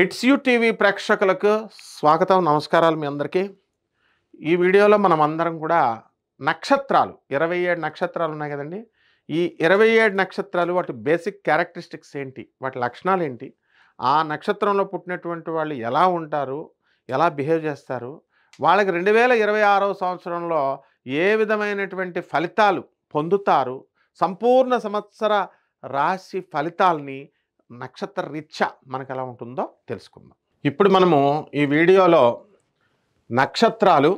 It's you TV ప్రేక్షకులకు స్వాగతం, నమస్కారాలు మీ అందరికీ. ఈ వీడియోలో మనం అందరం కూడా నక్షత్రాలు 27 నక్షత్రాలు ఉన్నాయి కదండి. ఈ 27 నక్షత్రాలు వాటి బేసిక్ క్యారెక్టరిస్టిక్స్ ఏంటి, వాటి లక్షణాలు ఏంటి, ఆ నక్షత్రంలో పుట్టినటువంటి వాళ్ళు ఎలా ఉంటారు, ఎలా బిహేవ్ చేస్తారు, వాళ్ళకి 2026వ సంవత్సరంలో ఏ విధమైనటువంటి ఫలితాలు పొందుతారు, సంపూర్ణ సంవత్సర రాశి ఫలితాలని నక్షత్ర రీత్యా మనకు ఎలా ఉంటుందో తెలుసుకుందాం. ఇప్పుడు మనము ఈ వీడియోలో నక్షత్రాలు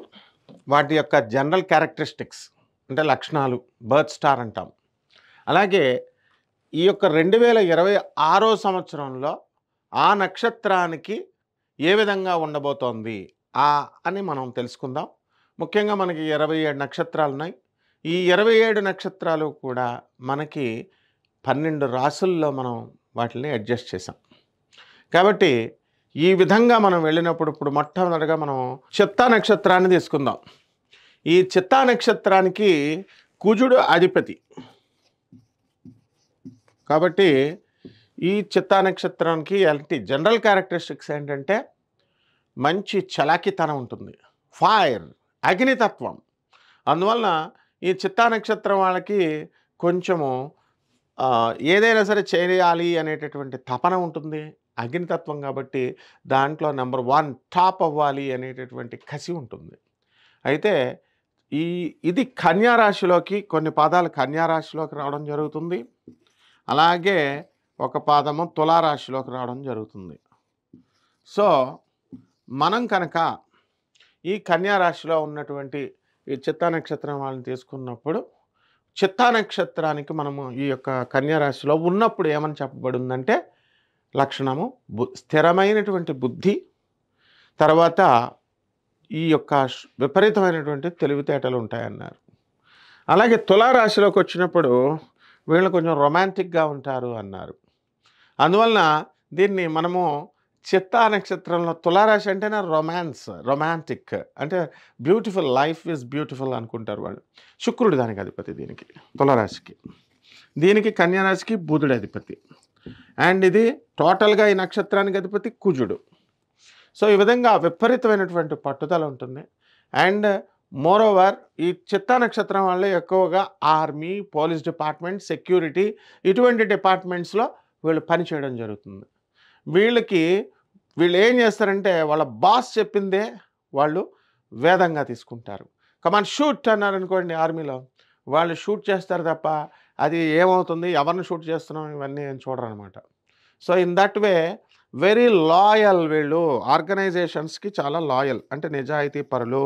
వాటి యొక్క జనరల్ క్యారెక్టరిస్టిక్స్ అంటే లక్షణాలు, బర్త్ స్టార్ అంటాం. అలాగే ఈ యొక్క 2026వ సంవత్సరంలో ఆ నక్షత్రానికి ఏ విధంగా ఉండబోతోంది అని మనం తెలుసుకుందాం. ముఖ్యంగా మనకి 27 నక్షత్రాలు ఉన్నాయి. ఈ 27 నక్షత్రాలు కూడా మనకి 12 రాసుల్లో మనం వాటిని అడ్జస్ట్ చేసాం. కాబట్టి ఈ విధంగా మనం వెళ్ళినప్పుడు ఇప్పుడు మొట్టమొదటిగా మనం చిత్తా నక్షత్రాన్ని తీసుకుందాం. ఈ చిత్తా నక్షత్రానికి కుజుడు అధిపతి. కాబట్టి ఈ చిత్తా నక్షత్రానికి ఎలాంటి జనరల్ క్యారెక్టరిస్టిక్స్ ఏంటంటే మంచి చలాకితనం ఉంటుంది, ఫైర్, అగ్నితత్వం. అందువలన ఈ చిత్తా నక్షత్రం వాళ్ళకి కొంచెము ఏదైనా సరే చేయాలి అనేటటువంటి తపన ఉంటుంది, అగ్నితత్వం కాబట్టి దాంట్లో నెంబర్ 1 టాప్ అవ్వాలి అనేటటువంటి కసి ఉంటుంది. అయితే ఇది కన్యా రాశిలోకి కొన్ని పాదాలు కన్యా రాశిలోకి రావడం జరుగుతుంది. అలాగే ఒక పాదము తులారాశిలోకి రావడం జరుగుతుంది. సో మనం కనుక ఈ కన్యా రాశిలో ఉన్నటువంటి ఈ చిత్తా నక్షత్రం వాళ్ళని తీసుకున్నప్పుడు చిత్తా నక్షత్రానికి మనము ఈ యొక్క కన్యా రాశిలో ఉన్నప్పుడు ఏమని చెప్పబడిందంటే లక్షణము స్థిరమైనటువంటి బుద్ధి, తర్వాత ఈ యొక్క విపరీతమైనటువంటి తెలివితేటలు ఉంటాయన్నారు. అలాగే తులారాశిలోకి వచ్చినప్పుడు వీళ్ళు కొంచెం రొమాంటిక్గా ఉంటారు అన్నారు. అందువలన దీన్ని మనము చిత్తా నక్షత్రంలో తులారాశి అంటేనే రొమాంటిక్ అంటే బ్యూటిఫుల్, లైఫ్ ఈజ్ బ్యూటిఫుల్ అనుకుంటారు వాళ్ళు. శుక్రుడు దానికి అధిపతి, దీనికి తులారాశికి. దీనికి కన్యారాశికి బుధుడు అధిపతి. అండ్ ఇది టోటల్గా ఈ నక్షత్రానికి అధిపతి కుజుడు. సో ఈ విధంగా విపరీతమైనటువంటి పట్టుదల ఉంటుంది. అండ్ మోరోవర్ ఈ చిత్తా నక్షత్రం వాళ్ళు ఎక్కువగా ఆర్మీ, పోలీస్ డిపార్ట్మెంట్, సెక్యూరిటీ ఇటువంటి డిపార్ట్మెంట్స్లో వీళ్ళు పనిచేయడం జరుగుతుంది. వీళ్ళు ఏం చేస్తారంటే వాళ్ళ బాస్ చెప్పిందే వాళ్ళు వేదంగా తీసుకుంటారు. కమాండ్ షూట్ అన్నారు అనుకోండి, ఆర్మీలో వాళ్ళు షూట్ చేస్తారు తప్ప అది ఏమవుతుంది, ఎవరిని షూట్ చేస్తున్నాం ఇవన్నీ ఏం చూడరు అనమాట. So in that way very loyal. వీళ్ళు ఆర్గనైజేషన్స్కి చాలా లాయల్, అంటే నిజాయితీ పరులు,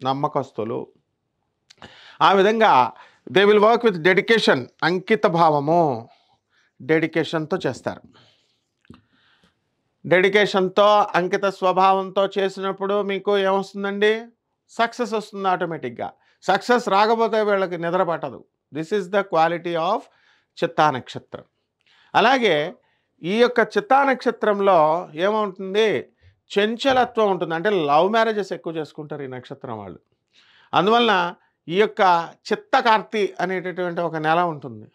నమ్మకస్తులు. ఆ విధంగా they will work with dedication, అంకిత భావము, డెడికేషన్తో చేస్తారు. డెడికేషన్తో, అంకిత స్వభావంతో చేసినప్పుడు మీకు ఏమొస్తుందండి, సక్సెస్ వస్తుంది ఆటోమేటిక్గా. సక్సెస్ రాకపోతే వీళ్ళకి నిద్ర పట్టదు. This is the quality of చిత్తా నక్షత్రం. అలాగే ఈ యొక్క చిత్తా నక్షత్రంలో ఏమవుతుంది, చంచలత్వం ఉంటుంది. అంటే లవ్ మ్యారేజెస్ ఎక్కువ చేసుకుంటారు ఈ నక్షత్రం వాళ్ళు. అందువలన ఈ యొక్క చిత్తకార్తె అనేటటువంటి ఒక నెల ఉంటుంది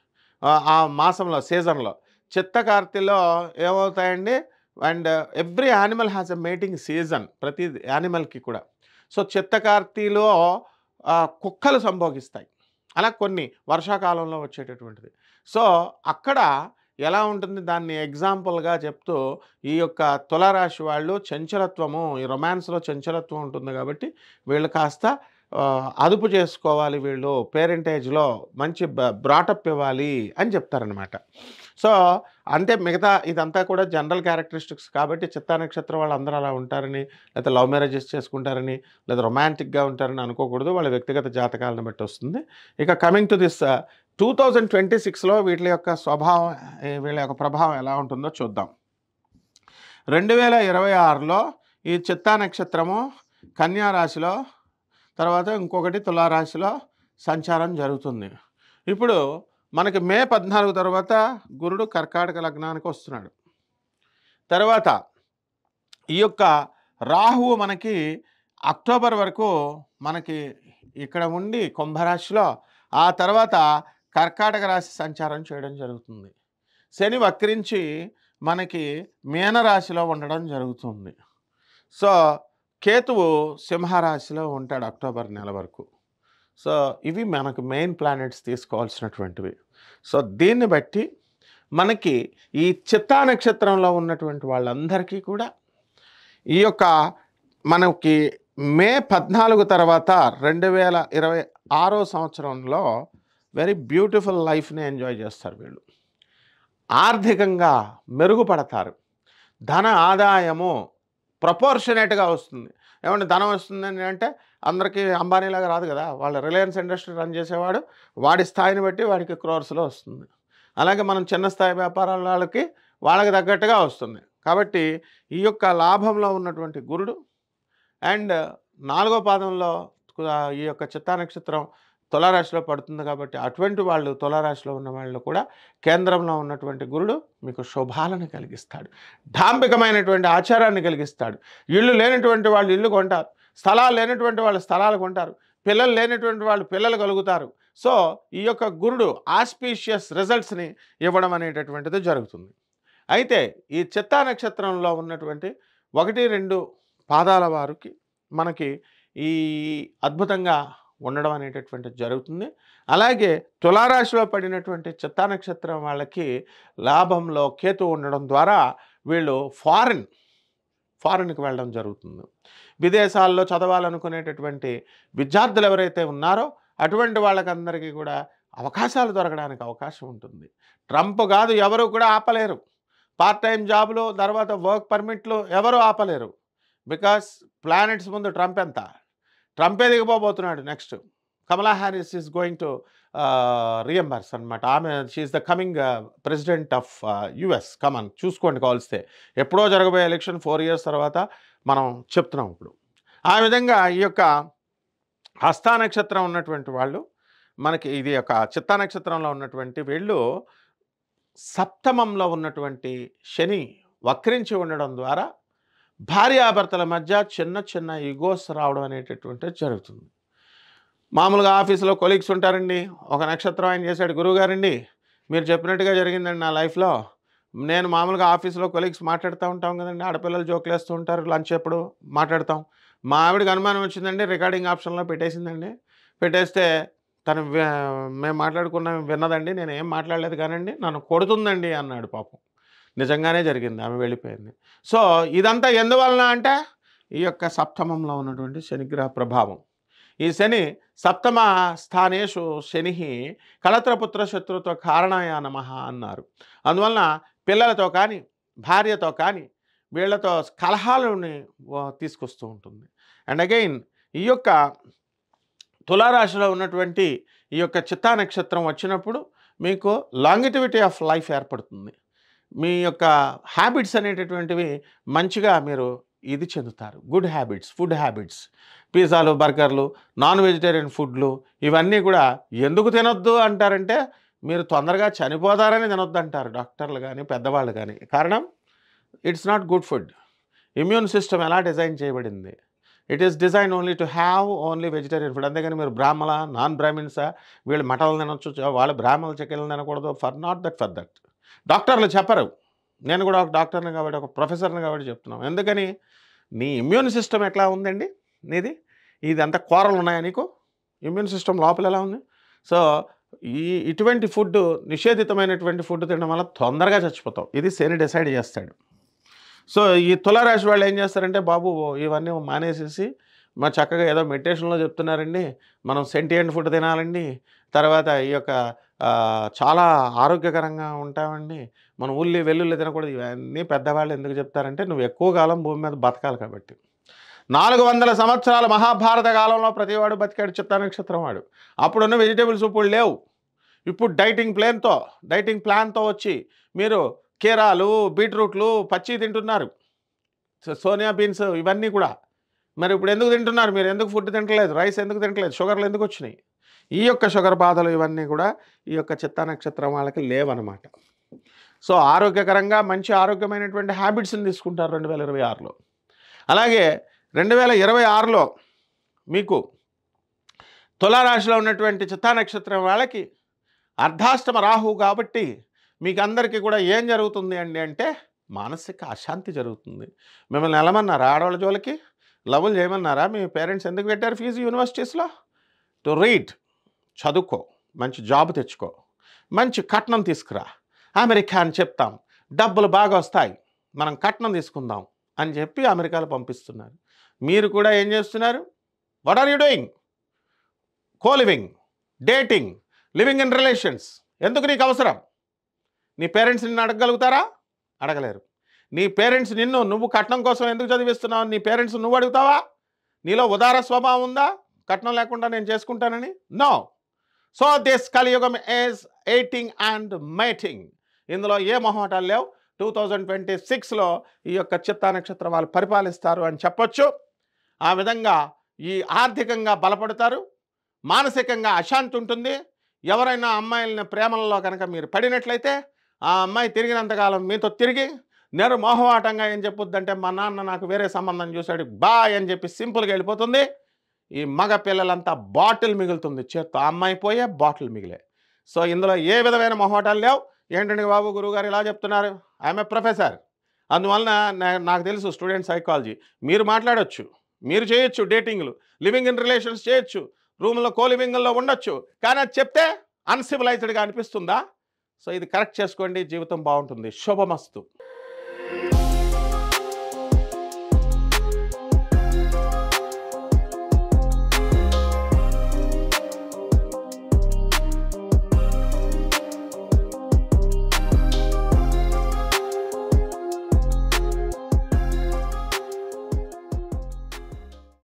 ఆ మాసంలో, సీజన్లో. చిత్తకార్తెలో ఏమవుతాయండి, and every animal has a mating season, ప్రతి యానిమల్కి కూడా. సో చిత్తకార్తెలో కుక్కలు సంభోగిస్తాయి. అలా కొన్ని వర్షాకాలంలో వచ్చేటటువంటిది. సో అక్కడ ఎలా ఉంటుంది దాన్ని ఎగ్జాంపుల్గా చెప్తూ ఈ యొక్క తులారాశి వాళ్ళు చంచలత్వము, ఈ రొమాన్స్లో చంచలత్వం ఉంటుంది కాబట్టి వీళ్ళు కాస్త అదుపు చేసుకోవాలి, వీళ్ళు పేరెంటేజ్లో మంచి బ్రాటప్ ఇవ్వాలి అని చెప్తారనమాట. సో అంటే మిగతా ఇదంతా కూడా జనరల్ క్యారెక్టరిస్టిక్స్ కాబట్టి చిత్తా నక్షత్రం వాళ్ళు అందరూ అలా ఉంటారని, లేదా లవ్ మ్యారేజెస్ చేసుకుంటారని, లేదా రొమాంటిక్గా ఉంటారని అనుకోకూడదు. వాళ్ళ వ్యక్తిగత జాతకాలను బట్టి వస్తుంది. ఇక కమింగ్ టు దిస్ 2026లో వీటి యొక్క స్వభావం, వీళ్ళ యొక్క ప్రభావం ఎలా ఉంటుందో చూద్దాం. 2026లో ఈ చిత్తా నక్షత్రము కన్యా రాశిలో, తర్వాత ఇంకొకటి తులారాశిలో సంచారం జరుగుతుంది. ఇప్పుడు మనకి మే 14 తర్వాత గురుడు కర్కాటక లగ్నానికి వస్తున్నాడు. తర్వాత ఈ యొక్క రాహువు మనకి అక్టోబర్ వరకు మనకి ఇక్కడ ఉండి కుంభరాశిలో, ఆ తర్వాత కర్కాటక రాశి సంచారం చేయడం జరుగుతుంది. శని వక్రించి మనకి మీనరాశిలో ఉండడం జరుగుతుంది. సో కేతువు సింహరాశిలో ఉంటాడు అక్టోబర్ నెల వరకు. సో ఇవి మనకు మెయిన్ ప్లానెట్స్ తీసుకోవాల్సినటువంటివి. సో దీన్ని బట్టి మనకి ఈ చిత్తా నక్షత్రంలో ఉన్నటువంటి వాళ్ళందరికీ కూడా ఈ యొక్క మనకి మే 14 తర్వాత 2026 సంవత్సరంలో వెరీ బ్యూటిఫుల్ లైఫ్ని ఎంజాయ్ చేస్తారు వీళ్ళు. ఆర్థికంగా మెరుగుపడతారు. ధన ఆదాయము ప్రపోర్షనేట్గా వస్తుంది. ఏమంటే ధనం వస్తుందని అంటే అందరికీ అంబానీలాగా రాదు కదా. వాళ్ళ రిలయన్స్ ఇండస్ట్రీ రన్ చేసేవాడు వాడి స్థాయిని బట్టి వాడికి క్రోర్స్లో వస్తుంది. అలాగే మనం చిన్న స్థాయి వ్యాపారాల వాళ్ళకి తగ్గట్టుగా వస్తుంది. కాబట్టి ఈ యొక్క లాభంలో ఉన్నటువంటి గురుడు అండ్ 4వ పాదంలో ఈ యొక్క చిత్తా నక్షత్రం తులారాశిలో పడుతుంది. కాబట్టి అటువంటి వాళ్ళు తులారాశిలో ఉన్న వాళ్ళు కూడా కేంద్రంలో ఉన్నటువంటి గురుడు మీకు శుభాలను కలిగిస్తాడు. డాంబికమైనటువంటి ఆచారాన్ని కలిగిస్తాడు. ఇళ్ళు లేనటువంటి వాళ్ళు ఇల్లు కొంటారు. స్థలాలు లేనటువంటి వాళ్ళు స్థలాలు కొంటారు. పిల్లలు లేనటువంటి వాళ్ళు పిల్లలు కలుగుతారు. సో ఈ యొక్క గురుడు ఆస్పీషియస్ రిజల్ట్స్ని ఇవ్వడం అనేటటువంటిది జరుగుతుంది. అయితే ఈ చిత్తా నక్షత్రంలో ఉన్నటువంటి 1-2 పాదాల వారికి మనకి ఈ అద్భుతంగా ఉండడం అనేటటువంటిది జరుగుతుంది. అలాగే తులారాశిలో పడినటువంటి చిత్తా నక్షత్రం వాళ్ళకి లాభంలో కేతు ఉండడం ద్వారా వీళ్ళు ఫారిన్కి వెళ్ళడం జరుగుతుంది. విదేశాల్లో చదవాలనుకునేటటువంటి విద్యార్థులు ఎవరైతే ఉన్నారో అటువంటి వాళ్ళకందరికీ కూడా అవకాశాలు దొరకడానికి అవకాశం ఉంటుంది. ట్రంప్ కాదు ఎవరు కూడా ఆపలేరు. పార్ట్ టైం జాబులు తర్వాత వర్క్ పర్మిట్లు ఎవరు ఆపలేరు. బికాస్ ప్లానెట్స్ ముందు ట్రంపే దిగిపోబోతున్నాడు. Next Kamala Harris is going to reimburse అనమాట. ఆమె she is the coming president of US. Come on చూసుకోండి కావాల్స్తే. ఎప్పుడో జరగబోయే ఎలక్షన్ 4 years తర్వాత మనం చెప్తున్నాం ఇప్పుడు. ఆ విధంగా ఈ యొక్క హస్తా నక్షత్రం ఉన్నటువంటి వాళ్ళు మనకి ఇది యొక్క చిత్తా నక్షత్రంలో ఉన్నటువంటి వీళ్ళు సప్తమంలో ఉన్నటువంటి శని వక్రించి ఉండడం ద్వారా భార్యాభర్తల మధ్య చిన్న ఈగోస్ రావడం అనేటటువంటిది జరుగుతుంది. మామూలుగా ఆఫీసులో కొలీగ్స్ ఉంటారండి. ఒక నక్షత్రం ఆయన చేశాడు, గురువుగారండి మీరు చెప్పినట్టుగా జరిగిందండి నా లైఫ్లో. నేను మామూలుగా ఆఫీసులో కొలీగ్స్ మాట్లాడుతూ ఉంటాం కదండి, ఆడపిల్లలు జోకులు వేస్తూ ఉంటారు, లంచ్ ఎప్పుడు మాట్లాడతాం. మా ఆవిడకి అనుమానం వచ్చిందండి, రికార్డింగ్ ఆప్షన్లో పెట్టేసిందండి. పెట్టేస్తే తను మేము మాట్లాడుకున్నాం విన్నదండి, నేను ఏం మాట్లాడలేదు కానండి నన్ను కొడుతుందండి అన్నాడు. పాపం నిజంగానే జరిగింది, ఆమె వెళ్ళిపోయింది. సో ఇదంతా ఎందువలన అంటే ఈ యొక్క సప్తమంలో ఉన్నటువంటి శనిగ్రహ ప్రభావం. ఈ శని సప్తమ స్థానేషు శని కళత్రపుత్ర శత్రుత్వ కారణాయ నమః అన్నారు. అందువలన పిల్లలతో కానీ భార్యతో కానీ వీళ్లతో కలహాలని తీసుకొస్తూ ఉంటుంది. అండ్ అగైన్ ఈ యొక్క తులారాశిలో ఉన్నటువంటి ఈ యొక్క చిత్తా నక్షత్రం వచ్చినప్పుడు మీకు లాంగిటివిటీ ఆఫ్ లైఫ్ ఏర్పడుతుంది. మీ యొక్క హ్యాబిట్స్ అనేటటువంటివి మంచిగా మీరు ఇది చెందుతారు. గుడ్ హ్యాబిట్స్, ఫుడ్ హ్యాబిట్స్, పిజ్జాలు, బర్గర్లు, నాన్ వెజిటేరియన్ ఫుడ్లు ఇవన్నీ కూడా ఎందుకు తినొద్దు అంటారంటే మీరు తొందరగా చనిపోతారని తినొద్దు అంటారు డాక్టర్లు కానీ పెద్దవాళ్ళు కానీ. కారణం it's not good food. Immune system ఎలా డిజైన్ చేయబడింది, it is design only to have only vegetarian food. అంతేగాని మీరు బ్రాహ్మణ నాన్ బ్రాహ్మిన్సా వీళ్ళు మటన్లు తినొచ్చు, వాళ్ళు బ్రాహ్మణులు చికెన్లు తినకూడదు ఫర్ దట్. డాక్టర్లు చెప్పరు. నేను కూడా ఒక డాక్టర్ని కాబట్టి ఒక ప్రొఫెసర్ని కాబట్టి చెప్తున్నాం. ఎందుకని నీ ఇమ్యూన్ సిస్టమ్ ఎట్లా ఉందండి నీది, ఇదంతా కూరలు ఉన్నాయా నీకు, ఇమ్యూన్ సిస్టమ్ లోపల ఎలా ఉంది? సో ఇటువంటి ఫుడ్ నిషేధితమైనటువంటి ఫుడ్ తినడం వల్ల తొందరగా చచ్చిపోతాం. ఇది శని డిసైడ్ చేస్తాడు. సో ఈ తులారాశి వాళ్ళు ఏం చేస్తారంటే బాబు ఇవన్నీ మానేసేసి మా చక్కగా ఏదో మెడిటేషన్లో చెప్తున్నారండి మనం సెంటియంట్ ఫుడ్ తినాలండి, తర్వాత ఈ యొక్క చాలా ఆరోగ్యకరంగా ఉంటామండి, మనం ఉల్లి వెల్లుల్లి తినకూడదు. ఇవన్నీ పెద్దవాళ్ళు ఎందుకు చెప్తారంటే నువ్వు ఎక్కువ కాలం భూమి మీద బతకాలి కాబట్టి. 400 సంవత్సరాల మహాభారత కాలంలో ప్రతివాడు బతికాడు చిత్తా నక్షత్రం వాడు. అప్పుడున్న వెజిటేబుల్స్ ఇప్పుడు లేవు. ఇప్పుడు డైటింగ్ ప్లాన్తో వచ్చి మీరు కీరాలు, బీట్రూట్లు పచ్చి తింటున్నారు, సోనియా బీన్స్ ఇవన్నీ కూడా. మరి ఇప్పుడు ఎందుకు తింటున్నారు, మీరు ఎందుకు ఫుడ్ తింటలేదు, రైస్ ఎందుకు తింటలేదు, షుగర్లు ఎందుకు వచ్చినాయి? ఈ యొక్క షుగర్ బాధలు ఇవన్నీ కూడా ఈ యొక్క చిత్తా నక్షత్రం వాళ్ళకి లేవన్నమాట. సో ఆరోగ్యకరంగా మంచి ఆరోగ్యమైనటువంటి హ్యాబిట్స్ని తీసుకుంటారు 2026లో. అలాగే 2026లో మీకు తులారాశిలో ఉన్నటువంటి చిత్తా నక్షత్రం వాళ్ళకి అర్ధాష్టమ రాహు కాబట్టి మీకు అందరికీ కూడా ఏం జరుగుతుంది అండి అంటే మానసిక అశాంతి జరుగుతుంది. మిమ్మల్ని వెళ్ళమన్నారా ఆడవాళ్ళ జోలికి? లవ్వులు చేయమన్నారా? మీ పేరెంట్స్ ఎందుకు పెట్టారు ఫీజు యూనివర్సిటీస్‌లో? టు రీడ్, చదువుకో, మంచి జాబ్ తెచ్చుకో, మంచి కట్నం తీసుకురా, అమెరికా అని చెప్తాం, డబ్బులు బాగా వస్తాయి, మనం కట్నం తీసుకుందాం అని చెప్పి అమెరికాలో పంపిస్తున్నారు. మీరు కూడా ఏం చేస్తున్నారు? What are you doing? Co living, dating, living in relations. ఎందుకు నీకు అవసరం? నీ పేరెంట్స్ నిన్ను అడగగలుగుతారా? అడగలేరు. నీ పేరెంట్స్ నిన్ను నువ్వు కట్నం కోసం ఎందుకు చదివిస్తున్నావు నీ పేరెంట్స్ నువ్వు అడుగుతావా? నీలో ఉదార స్వభావం ఉందా? కట్నం లేకుండా నేను చేసుకుంటానని? నో. సో దిస్ కలియుగం ఈజ్ ఎయిటింగ్ అండ్ మేటింగ్. ఇందులో ఏ మొహమాటాలు లేవు. 2026లో ఈ యొక్క చిత్తా నక్షత్రం వాళ్ళు పరిపాలిస్తారు అని చెప్పొచ్చు. ఆ విధంగా ఈ ఆర్థికంగా బలపడతారు, మానసికంగా అశాంతి ఉంటుంది. ఎవరైనా అమ్మాయిలని ప్రేమలలో కనుక మీరు పడినట్లయితే ఆ అమ్మాయి తిరిగినంతకాలం మీతో తిరిగి నిర్మోహమాటంగా ఏం చెప్పుద్దంటే మా నాన్న నాకు వేరే సంబంధం చూశాడు బాయ్ అని చెప్పి సింపుల్గా వెళ్ళిపోతుంది. ఈ మగ పిల్లలంతా బాటిల్ మిగులుతుంది చేత్తో, ఆ అమ్మాయి పోయే బాటిల్ మిగిలే. సో ఇందులో ఏ విధమైన మొహమాటాలు లేవు. ఏంటంటే బాబు గురువుగారు ఇలా చెప్తున్నారు, ఐఎమ్ ఏ ప్రొఫెసర్, అందువలన నాకు తెలుసు స్టూడెంట్ సైకాలజీ. మీరు మాట్లాడొచ్చు, మీరు చేయొచ్చు, డేటింగ్లు, లివింగ్ ఇన్ రిలేషన్స్ చేయొచ్చు, రూమ్లో కోలివింగ్లో ఉండొచ్చు, కానీ అది చెప్తే అన్సివిలైజ్డ్గా అనిపిస్తుందా? సో ఇది కరెక్ట్ చేసుకోండి, జీవితం బాగుంటుంది. శుభమస్తు.